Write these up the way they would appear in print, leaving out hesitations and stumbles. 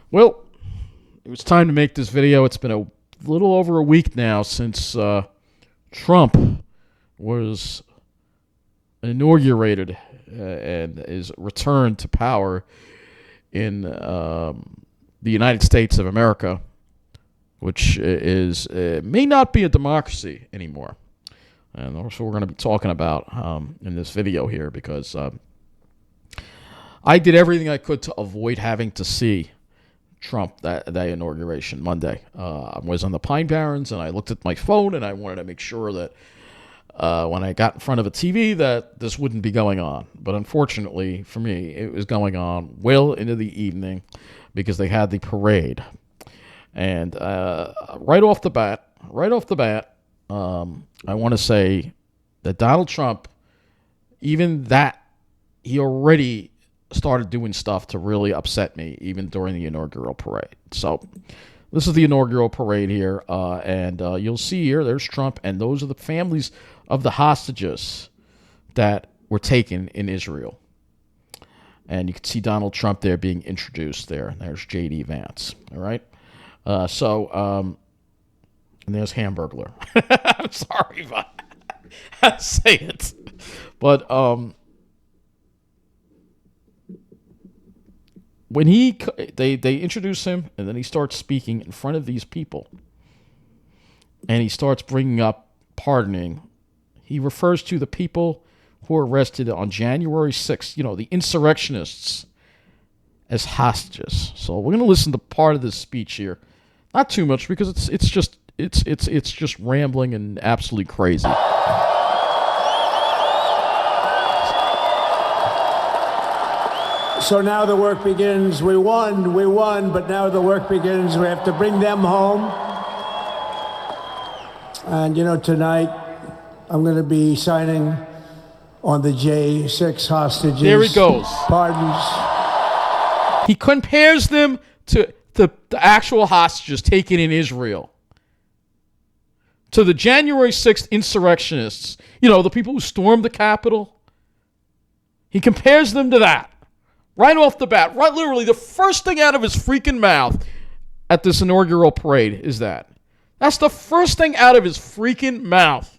Well, it was time to make this video. It's been a little over a week now since Trump was inaugurated and is returned to power in the United States of America, which is may not be a democracy anymore. And also we're going to be talking about in this video here because I did everything I could to avoid having to see Trump that inauguration Monday. I was on the Pine Barrens and I looked at my phone and I wanted to make sure that when I got in front of a TV that this wouldn't be going on. But unfortunately for me, it was going on well into the evening because they had the parade. And right off the bat, I want to say that Donald Trump, even that, he already started doing stuff to really upset me, even during the inaugural parade. So this is the inaugural parade here, and you'll see here, there's Trump, and those are the families of the hostages that were taken in Israel. And you can see Donald Trump there being introduced there. There's J.D. Vance, all right? And there's Hamburglar. I'm sorry if I say it. But when they introduce him, and then he starts speaking in front of these people, and he starts bringing up pardoning, he refers to the people who were arrested on January 6th, the insurrectionists, as hostages. So we're going to listen to part of this speech here. Not too much, because it's just rambling and absolutely crazy. So now the work begins. We won, but now the work begins. We have to bring them home. And tonight I'm going to be signing on the J6 hostages. There he goes. Pardons. He compares them to the actual hostages taken in Israel, to the January 6th insurrectionists, the people who stormed the Capitol. He compares them to that. Right off the bat, right, literally the first thing out of his freaking mouth at this inaugural parade is that. That's the first thing out of his freaking mouth.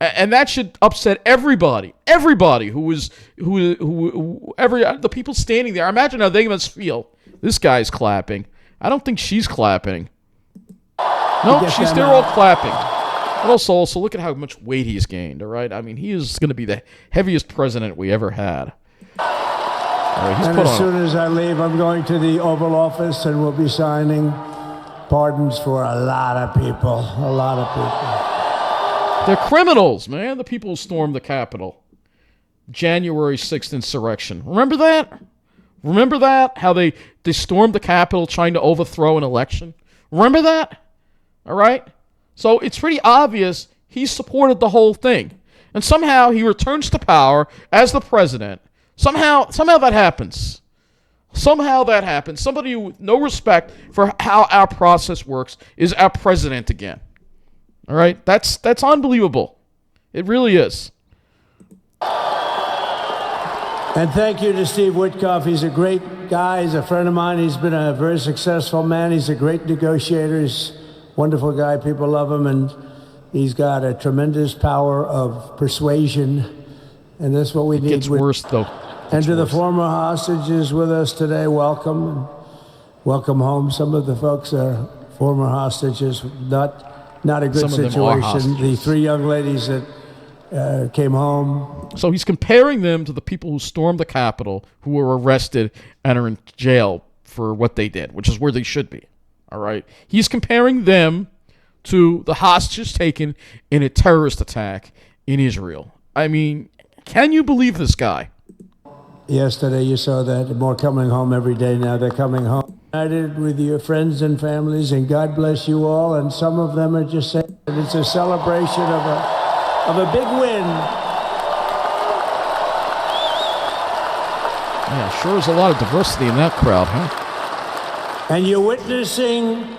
And that should upset everybody. Everybody the people standing there. Imagine how they must feel. This guy's clapping. I don't think she's clapping. No, she's there all clapping. But also look at how much weight he's gained, all right? I mean, he is going to be the heaviest president we ever had. All right, and as soon as I leave, I'm going to the Oval Office, and we'll be signing pardons for a lot of people. A lot of people. They're criminals, man, the people who stormed the Capitol. January 6th insurrection. Remember that? Remember that? How they stormed the Capitol trying to overthrow an election? Remember that? All right? So it's pretty obvious he supported the whole thing. And somehow he returns to power as the president. Somehow that happens. Somehow that happens. Somebody with no respect for how our process works is our president again. All right? That's unbelievable. It really is. And thank you to Steve Witkoff. He's a great guy. He's a friend of mine. He's been a very successful man. He's a great negotiator. He's a wonderful guy. People love him. And he's got a tremendous power of persuasion. And that's what we need. It gets worse, though. And to the former hostages with us today, welcome. And welcome home. Some of the folks are former hostages. Not a good situation. The three young ladies that came home. So he's comparing them to the people who stormed the Capitol, who were arrested and are in jail for what they did, which is where they should be. All right? He's comparing them to the hostages taken in a terrorist attack in Israel. I mean, can you believe this guy? Yesterday you saw that. More coming home every day now. They're coming home. United with your friends and families, and God bless you all. And some of them are just saying that it's a celebration of a big win. Yeah, sure is a lot of diversity in that crowd, huh? And you're witnessing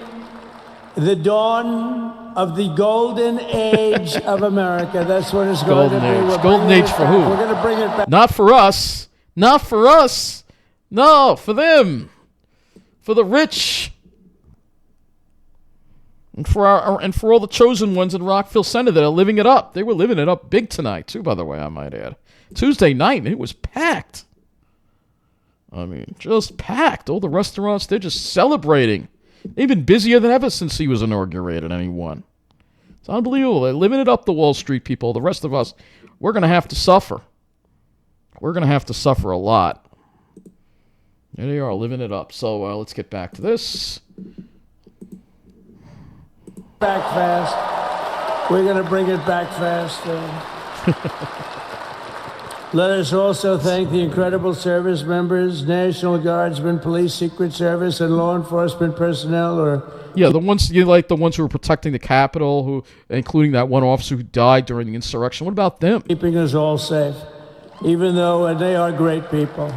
the dawn of the golden age of America. That's what it's going to be. Golden age for who? We're going to bring it back. Not for us. Not for us. No, for them. For the rich. And for all the chosen ones in Rockville Center that are living it up. They were living it up big tonight, too, by the way, I might add. Tuesday night, it was packed. I mean, just packed. All the restaurants, they're just celebrating. They've been busier than ever since he was inaugurated, and he won. It's unbelievable. They're living it up, the Wall Street people. The rest of us, we're going to have to suffer. We're going to have to suffer a lot. There they are, living it up. So let's get back to this. Back fast. We're going to bring it back fast. Let us also thank the incredible service members, National Guardsmen, Police, Secret Service, and law enforcement personnel. Yeah, the ones who were protecting the Capitol, including that one officer who died during the insurrection. What about them? Keeping us all safe, even though they are great people.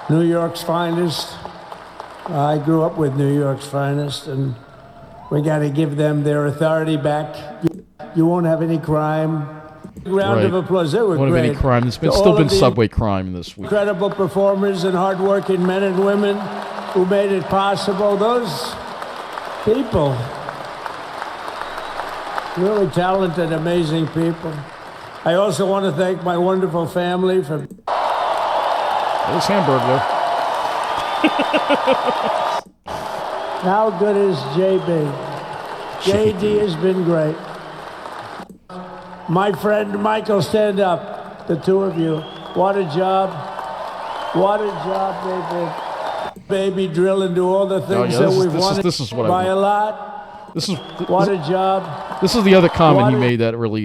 New York's finest. I grew up with New York's finest, and we got to give them their authority back. You won't have any crime. Round of applause. They were great. Won't have any crime. There's still been subway crime this week. Incredible performers and hardworking men and women who made it possible. Those people, really talented, amazing people. I also want to thank my wonderful family for... There's Hamburglar. How good is JB? JD has been great. My friend Michael, stand up. The two of you. What a job. What a job they did. Baby drill and do all the things that we've wanted by a lot. What a job. This is the other comment he made that really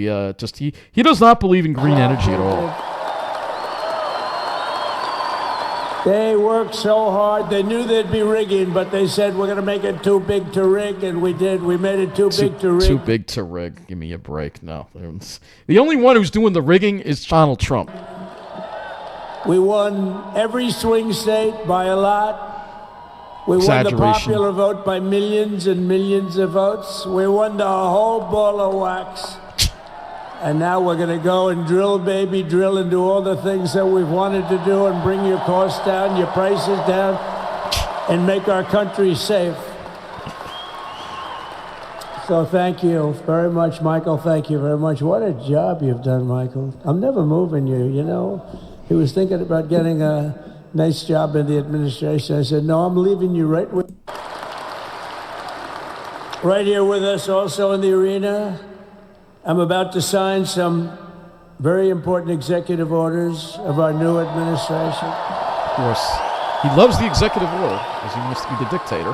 he does not believe in green energy at all. They worked so hard. They knew there'd be rigging, but they said, we're going to make it too big to rig, and we did. We made it too big to rig. Too big to rig. Give me a break. No. The only one who's doing the rigging is Donald Trump. We won every swing state by a lot. We won the popular vote by millions and millions of votes. We won the whole ball of wax. And now we're going to go and drill, baby, drill, and do all the things that we've wanted to do and bring your costs down, your prices down, and make our country safe. So thank you very much, Michael. Thank you very much. What a job you've done, Michael. I'm never moving you, you know. He was thinking about getting a nice job in the administration. I said, no, I'm leaving you right here with us also in the arena. I'm about to sign some very important executive orders of our new administration. Of course. He loves the executive order because he wants to be the dictator.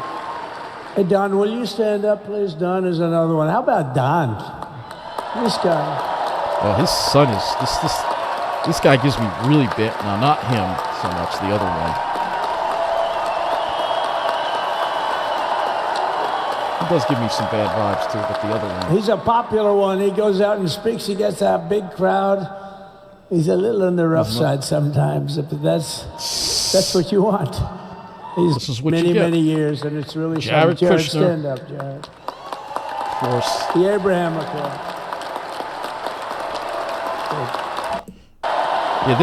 Hey, Don, will you stand up, please? Don is another one. How about Don? This guy. Well, his son is... This guy gives me really bad... No, not him so much, the other one. He does give me some bad vibes, too, but the other one... He's a popular one. He goes out and speaks. He gets a big crowd. He's a little on the rough side sometimes, but that's what you want. This is what you get. Many years, and it's really Jared Jared, Kushner. stand up, Jared. Of course. The Abraham Accord. Yeah,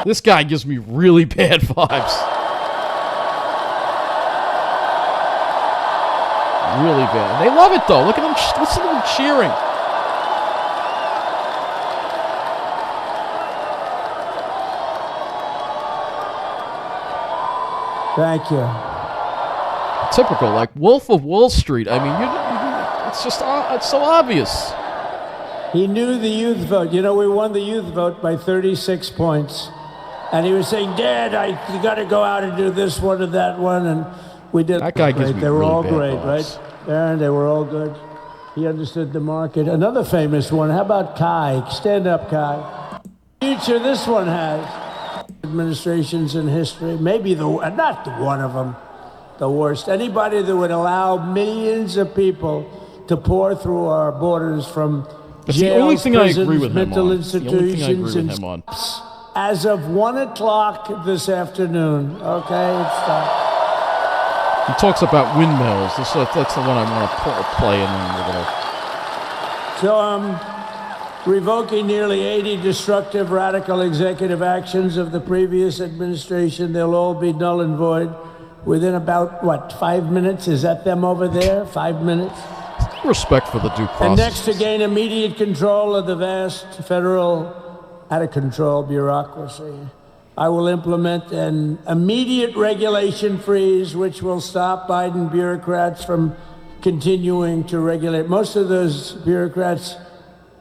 this guy gives me really bad vibes. Really bad. They love it, though. Look at them. Listen to them cheering. Thank you. Typical, like Wolf of Wall Street. I mean, it's just, it's so obvious. He knew the youth vote. You know, we won the youth vote by 36 points. And he was saying, Dad, you got to go out and do this one and that one. And we did. That guy gives me They were really all bad great, vibes. right? Aaron, they were all good. He understood the market. Another famous one. How about Kai? Stand up, Kai. Future this one has. Administrations in history. Maybe not one of them, the worst. Anybody that would allow millions of people to pour through our borders from jails, prisons, mental institutions, and as of 1 o'clock this afternoon. Okay, it's time. He talks about windmills. That's the one I want to play, and then we're going to... So revoking nearly 80 destructive, radical executive actions of the previous administration. They'll all be null and void within about, 5 minutes? Is that them over there? 5 minutes? Respect for the due process. And next, to gain immediate control of the vast federal, out-of-control bureaucracy, I will implement an immediate regulation freeze, which will stop Biden bureaucrats from continuing to regulate. Most of those bureaucrats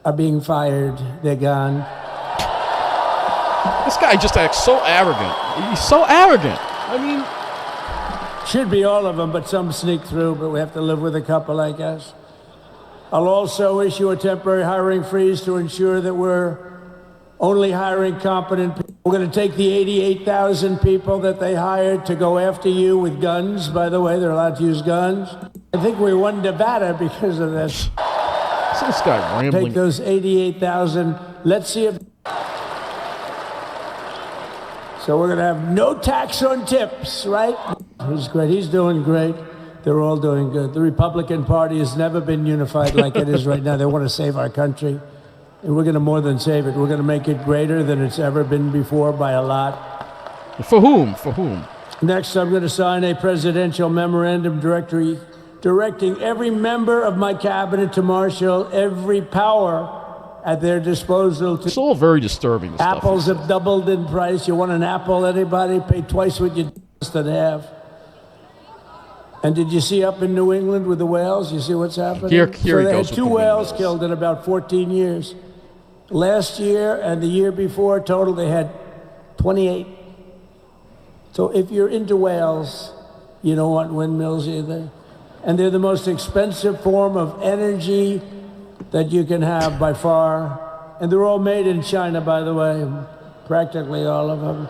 are being fired. They're gone. This guy just acts so arrogant. He's so arrogant. I mean, should be all of them, but some sneak through, but we have to live with a couple, I guess. I'll also issue a temporary hiring freeze to ensure that we're only hiring competent people. We're going to take the 88,000 people that they hired to go after you with guns. By the way, they're allowed to use guns. I think we won Nevada because of this. This guy rambling. Take those 88,000. Let's see if... So we're going to have no tax on tips, right? He's great. He's doing great. They're all doing good. The Republican Party has never been unified like it is right now. They want to save our country. And we're going to more than save it. We're going to make it greater than it's ever been before by a lot. For whom? For whom? Next, I'm going to sign a presidential memorandum directing every member of my cabinet to marshal every power at their disposal. It's all very disturbing. Apples have doubled in price. You want an apple, anybody? Pay twice what you used to have. And did you see up in New England with the whales? You see what's happening? Here so they had 2 whales windmills. killed in about 14 years. Last year and the year before, total, they had 28. So if you're into whales, you don't want windmills either. And they're the most expensive form of energy that you can have by far. And they're all made in China, by the way, practically all of them.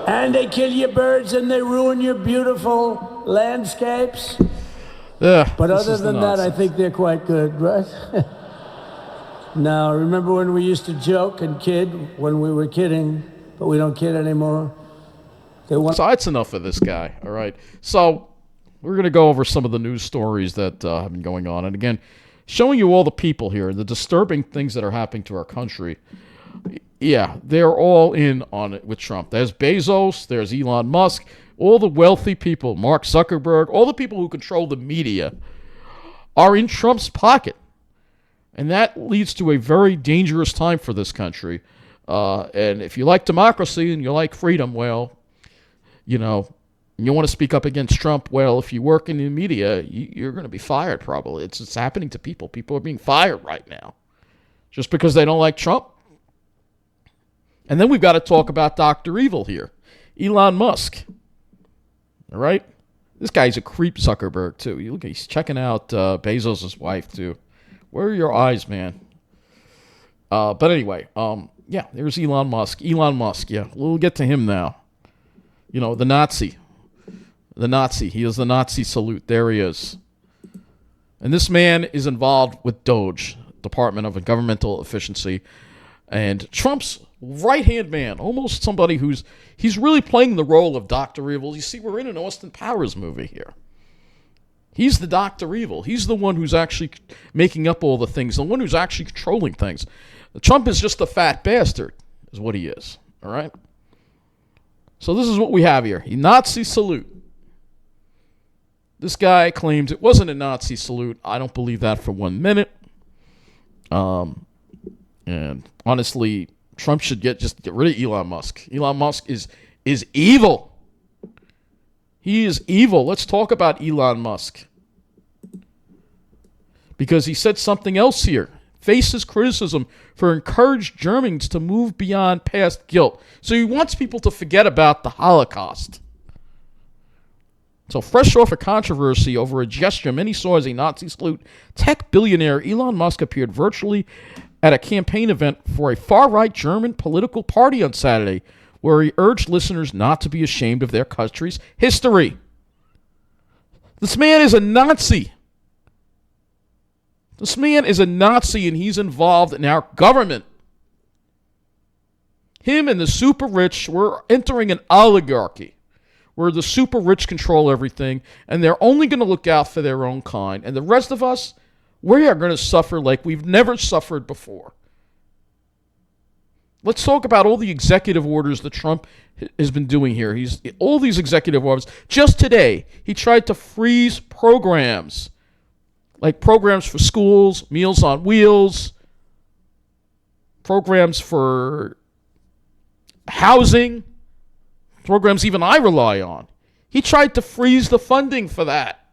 And they kill your birds and they ruin your beautiful landscapes. Yeah, but other than that, I think they're quite good, right? Now, remember when we used to joke and kid when we were kidding, but we don't kid anymore? So that's enough of this guy, all right? So we're going to go over some of the news stories that have been going on. And again, showing you all the people here, the disturbing things that are happening to our country. Yeah, they're all in on it with Trump. There's Bezos, there's Elon Musk, all the wealthy people, Mark Zuckerberg, all the people who control the media are in Trump's pocket. And that leads to a very dangerous time for this country. And if you like democracy and you like freedom, well, you know, you want to speak up against Trump, well, if you work in the media, you're going to be fired probably. It's happening to people. People are being fired right now just because they don't like Trump. And then we've got to talk about Dr. Evil here, Elon Musk. All right? This guy's a creep, Zuckerberg, too. You look, he's checking out Bezos' wife, too. Where are your eyes, man? But anyway, yeah, there's Elon Musk. Elon Musk, yeah. We'll get to him now. You know, the Nazi. The Nazi. He is the Nazi salute. There he is. And this man is involved with DOGE, Department of Governmental Efficiency. And Trump's right-hand man, almost somebody he's really playing the role of Dr. Evil. You see, we're in an Austin Powers movie here. He's the Dr. Evil. He's the one who's actually making up all the things, the one who's actually controlling things. Trump is just a fat bastard, is what he is. All right? So this is what we have here. A Nazi salute. This guy claims it wasn't a Nazi salute. I don't believe that for 1 minute. And honestly, Trump should just get rid of Elon Musk. Elon Musk is evil. He is evil. Let's talk about Elon Musk. Because he said something else here. Faces criticism for encouraged Germans to move beyond past guilt. So he wants people to forget about the Holocaust. So fresh off a controversy over a gesture many saw as a Nazi salute, tech billionaire Elon Musk appeared virtually at a campaign event for a far-right German political party on Saturday, where he urged listeners not to be ashamed of their country's history. This man is a Nazi. This man is a Nazi, and he's involved in our government. Him and the super rich, we're entering an oligarchy where the super rich control everything, and they're only going to look out for their own kind. And the rest of us, We are going to suffer like we've never suffered before. Let's talk about all the executive orders that Trump has been doing here. All these executive orders. Just today, he tried to freeze programs, like programs for schools, Meals on Wheels, programs for housing, programs even I rely on. He tried to freeze the funding for that.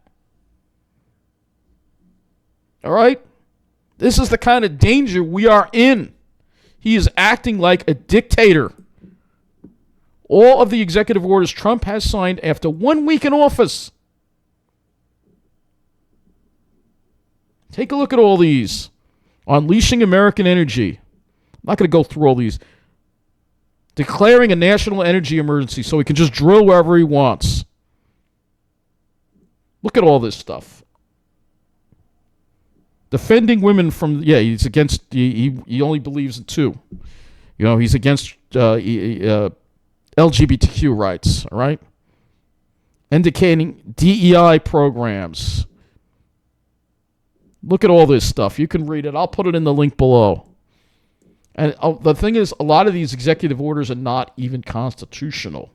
All right? This is the kind of danger we are in. He is acting like a dictator. All of the executive orders Trump has signed after 1 week in office. Take a look at all these. Unleashing American energy. I'm not going to go through all these. Declaring a national energy emergency so he can just drill wherever he wants. Look at all this stuff. Defending women from, he's against, he only believes in two. He's against LGBTQ rights, all right? Indicating DEI programs. Look at all this stuff. You can read it. I'll put it in the link below. And the thing is, a lot of these executive orders are not even constitutional.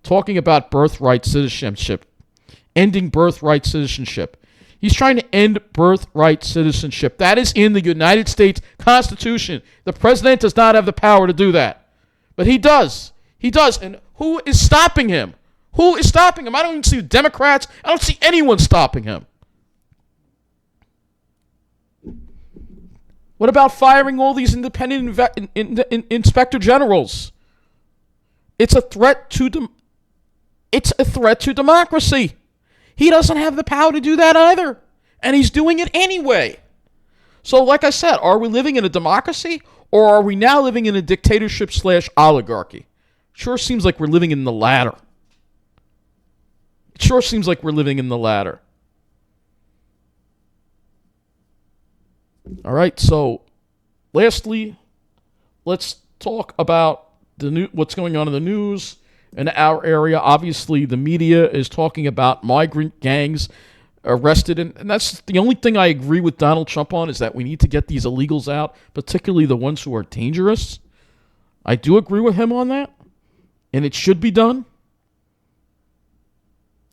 Talking about birthright citizenship, ending birthright citizenship. He's trying to end birthright citizenship. That is in the United States Constitution. The president does not have the power to do that. But he does. He does. And who is stopping him? Who is stopping him? I don't even see Democrats. I don't see anyone stopping him. What about firing all these independent inspector generals? It's a threat to democracy. He doesn't have the power to do that either. And he's doing it anyway. So like I said, are we living in a democracy or are we now living in a dictatorship / oligarchy? Sure seems like we're living in the latter. It sure seems like we're living in the latter. All right, so lastly, let's talk about what's going on in the news in our area. Obviously, the media is talking about migrant gangs arrested, and that's the only thing I agree with Donald Trump on, is that we need to get these illegals out, particularly the ones who are dangerous. I do agree with him on that, and it should be done.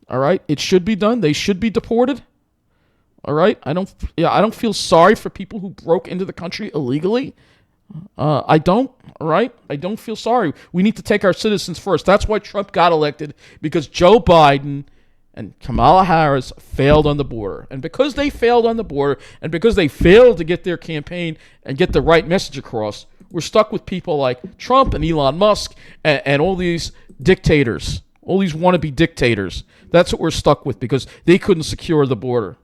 All right, it should be done. They should be deported. All right, I don't feel sorry for people who broke into the country illegally. I don't. All right, I don't feel sorry. We need to take our citizens first. That's why Trump got elected, because Joe Biden and Kamala Harris failed on the border. And because they failed on the border, and because they failed to get their campaign and get the right message across, we're stuck with people like Trump and Elon Musk and all these dictators, all these wannabe dictators. That's what we're stuck with, because they couldn't secure the border.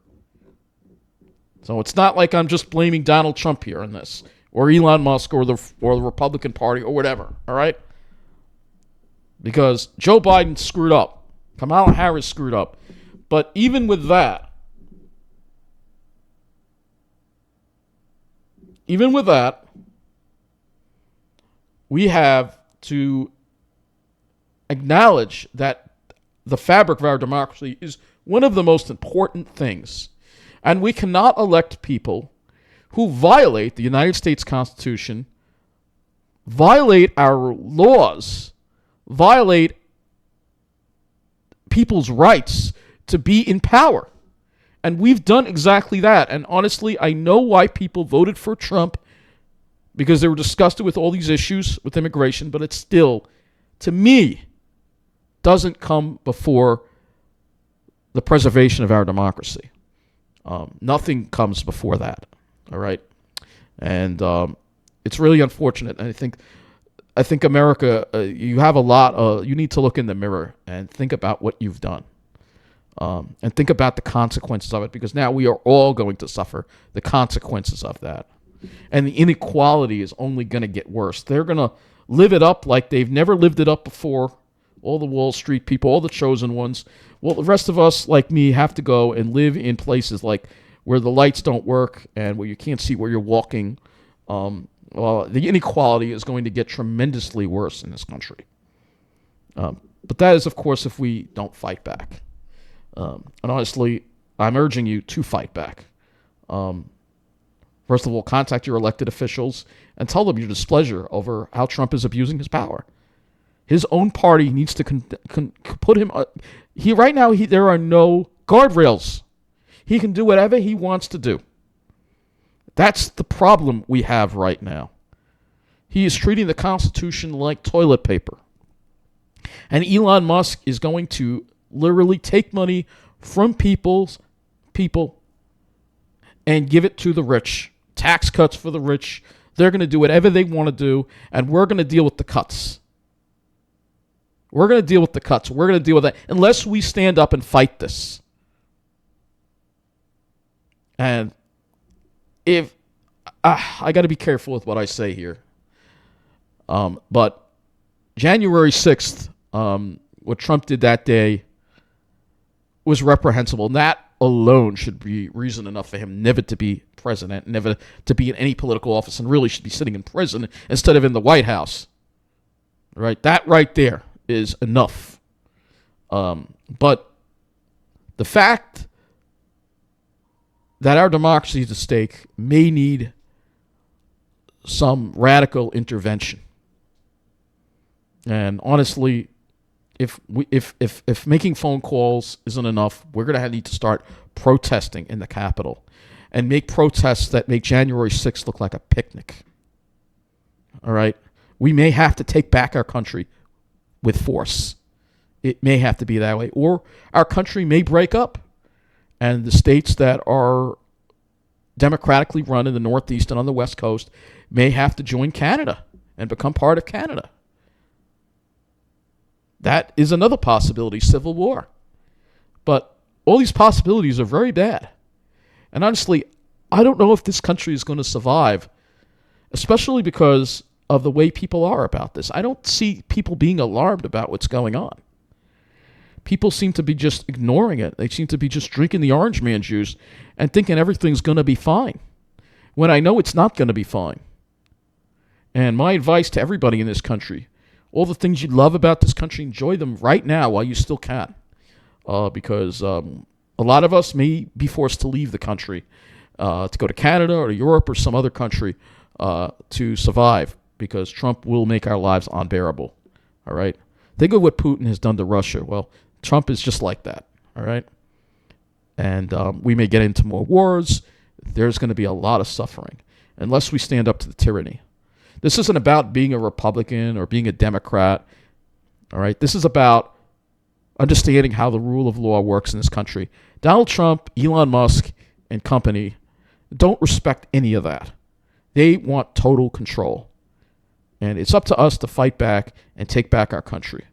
So it's not like I'm just blaming Donald Trump here on this, or Elon Musk, or the Republican Party, or whatever, all right? Because Joe Biden screwed up. Kamala Harris screwed up. But even with that, we have to acknowledge that the fabric of our democracy is one of the most important things. And we cannot elect people who violate the United States Constitution, violate our laws, violate people's rights to be in power. And we've done exactly that. And honestly, I know why people voted for Trump, because they were disgusted with all these issues with immigration, but it still, to me, doesn't come before the preservation of our democracy. Nothing comes before that, all right? And it's really unfortunate. And I think America, you have a lot. You need to look in the mirror and think about what you've done, and think about the consequences of it, because now we are all going to suffer the consequences of that. And the inequality is only going to get worse. They're going to live it up like they've never lived it up before. All the Wall Street people, all the chosen ones. Well, the rest of us, like me, have to go and live in places like where the lights don't work and where you can't see where you're walking. Well, the inequality is going to get tremendously worse in this country. But that is, of course, if we don't fight back. And honestly, I'm urging you to fight back. First of all, contact your elected officials and tell them your displeasure over how Trump is abusing his power. His own party needs to put him. Right now, there are no guardrails. He can do whatever he wants to do. That's the problem we have right now. He is treating the Constitution like toilet paper. And Elon Musk is going to literally take money from people and give it to the rich. Tax cuts for the rich. They're going to do whatever they want to do, and we're going to deal with the cuts. We're going to deal with the cuts. We're going to deal with that unless we stand up and fight this. And if I got to be careful with what I say here. But January 6th, what Trump did that day was reprehensible. And that alone should be reason enough for him never to be president, never to be in any political office, and really should be sitting in prison instead of in the White House. Right? That right there is enough. But the fact that our democracy is at stake may need some radical intervention. And honestly, if making phone calls isn't enough, we're going to need to start protesting in the Capitol and make protests that make January 6th look like a picnic. All right? We may have to take back our country with force. It may have to be that way. Or our country may break up, and the states that are democratically run in the Northeast and on the West Coast may have to join Canada and become part of Canada. That is another possibility, civil war. But all these possibilities are very bad. And honestly, I don't know if this country is going to survive, especially because of the way people are about this. I don't see people being alarmed about what's going on. People seem to be just ignoring it. They seem to be just drinking the orange man juice and thinking everything's going to be fine, when I know it's not going to be fine. And my advice to everybody in this country, all the things you love about this country, enjoy them right now while you still can. Because a lot of us may be forced to leave the country to go to Canada or Europe or some other country to survive, because Trump will make our lives unbearable. All right? Think of what Putin has done to Russia. Well, Trump is just like that. All right? And we may get into more wars. There's going to be a lot of suffering unless we stand up to the tyranny. This isn't about being a Republican or being a Democrat. All right? This is about understanding how the rule of law works in this country. Donald Trump, Elon Musk, and company don't respect any of that. They want total control. And it's up to us to fight back and take back our country.